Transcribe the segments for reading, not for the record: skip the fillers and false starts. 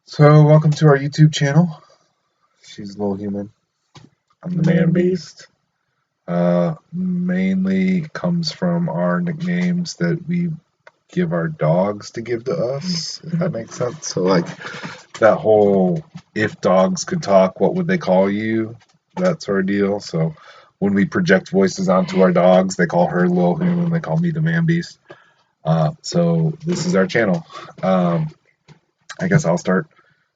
So, welcome to our YouTube channel. She's Little Human. I'm the Manbeast. Mainly comes from our nicknames that we give our dogs to give to us, if that makes sense. So, like that whole if dogs could talk, what would they call you? That sort of deal. So, when we project voices onto our dogs, they call her Little Human, they call me the Manbeast. So, this is our channel. I guess I'll start.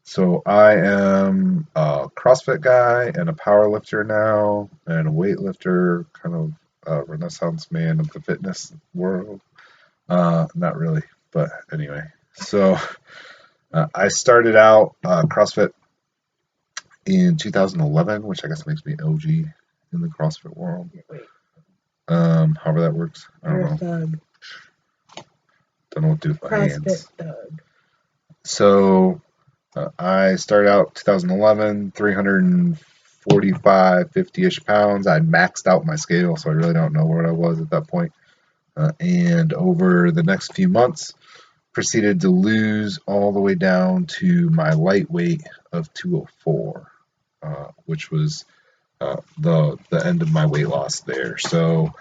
So I am a CrossFit guy and a power lifter now and a weightlifter, kind of a renaissance man of the fitness world. Not really, but anyway. So I started out CrossFit in 2011, which I guess makes me OG in the CrossFit world. However that works. I don't know. Don't know what to do with my hands. So I started out 2011, 345, 50-ish pounds. I maxed out my scale, so I really don't know where I was at that point. And over the next few months, proceeded to lose all the way down to my lightweight of 204, which was the end of my weight loss there. So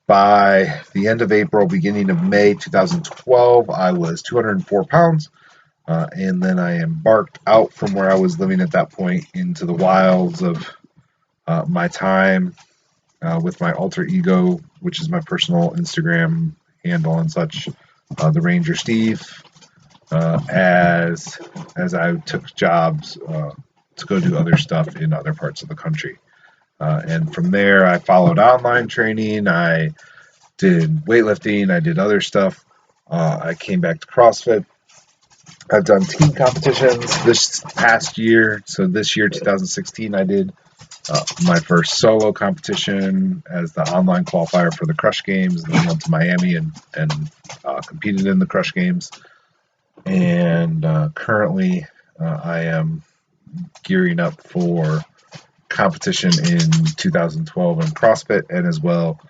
by the end of April, beginning of May 2012, I was 204 pounds. And then I embarked out from where I was living at that point into the wilds of my time with my alter ego, which is my personal Instagram handle and such, the Ranger Steve, as I took jobs to go do other stuff in other parts of the country. And from there, I followed online training. I did weightlifting. I did other stuff. I came back to CrossFit. I've done team competitions this past year. So this year, 2016, I did my first solo competition as the online qualifier for the Crush Games. And then went to Miami and competed in the Crush Games. And currently, I am gearing up for competition in 2012 in CrossFit, and as well,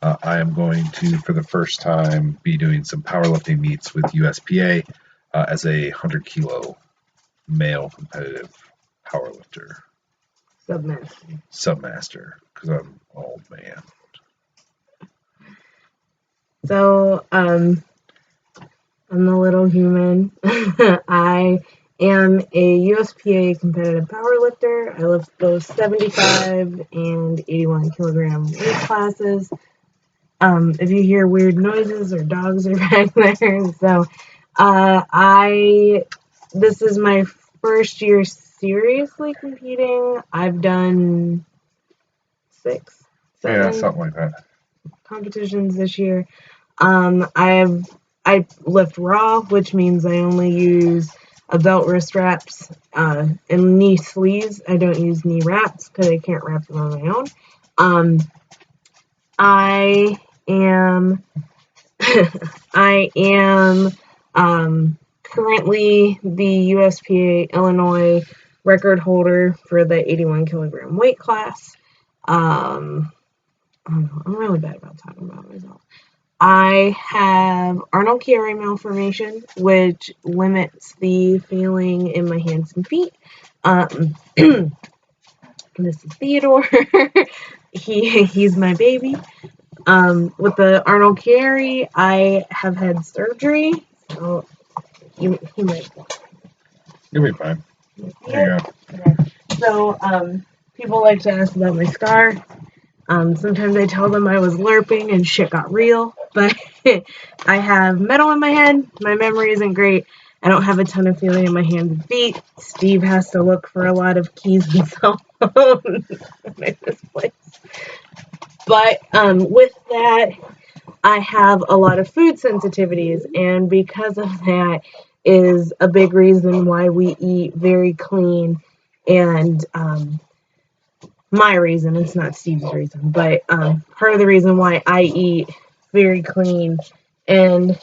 I am going to, for the first time, be doing some powerlifting meets with USPA. As a 100-kilo male competitive powerlifter. Submaster, because I'm old man. So, I'm a Little Human. I am a USPA competitive powerlifter. I lift both 75 and 81 kilogram weight classes. If you hear weird noises or dogs are back there, so this is my first year seriously competing. I've done 7 something like that, competitions this year. I lift raw, which means I only use a belt, wrist wraps, and knee sleeves. I don't use knee wraps because I can't wrap them on my own. I am currently the USPA Illinois record holder for the 81 kilogram weight class. I'm really bad about talking about myself. I have Arnold-Chiari malformation, which limits the feeling in my hands and feet. This is Theodore. He's my baby. With the Arnold-Chiari, I have had surgery. So he might. You'll be fine. There you go. Okay. So people like to ask about my scar. Sometimes I tell them I was LARPing and shit got real, but I have metal in my head. My memory isn't great. I don't have a ton of feeling in my hands and feet. Steve has to look for a lot of keys and cell phones in this place. But with that, I have a lot of food sensitivities, and because of that is a big reason why we eat very clean. And my reason, it's not Steve's reason, but part of the reason why I eat very clean and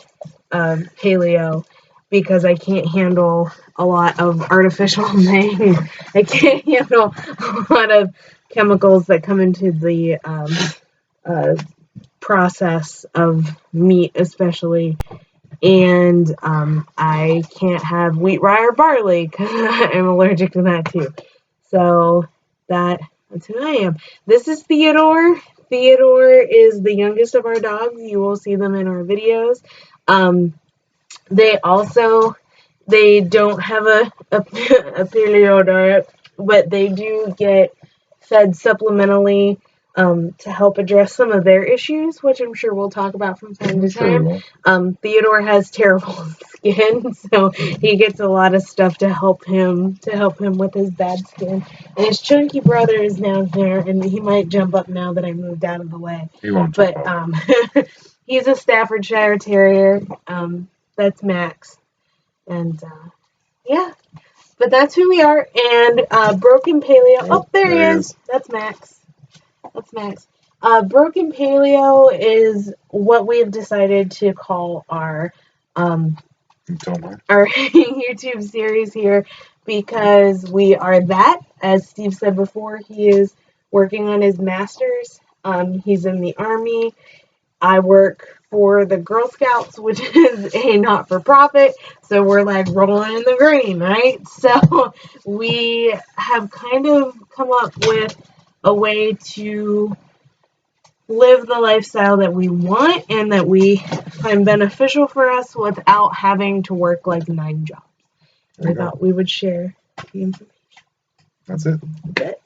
paleo, because I can't handle a lot of artificial things. I can't handle a lot of chemicals that come into the process of meat, especially. And I can't have wheat, rye, or barley because I'm allergic to that too. So that's who I am. This is Theodore. Theodore is the youngest of our dogs. You will see them in our videos. They don't have a paleo diet, but they do get fed supplementally to help address some of their issues, which I'm sure we'll talk about from time to time. Theodore has terrible skin, so he gets a lot of stuff to help him with his bad skin. And his chunky brother is down here, and he might jump up now that I moved out of the way. He won't jump up. He's a Staffordshire Terrier. That's Max, and yeah. But that's who we are. And Broken Paleo. Oh, there he is. That's Max. Broken Paleo is what we've decided to call our YouTube series here, because we are that. As Steve said before, he is working on his master's. He's in the Army. I work for the Girl Scouts, which is a not-for-profit, so we're like rolling in the green, right? So we have kind of come up with a way to live the lifestyle that we want and that we find beneficial for us without having to work like 9 jobs. We thought we would share the information. That's it. That's it.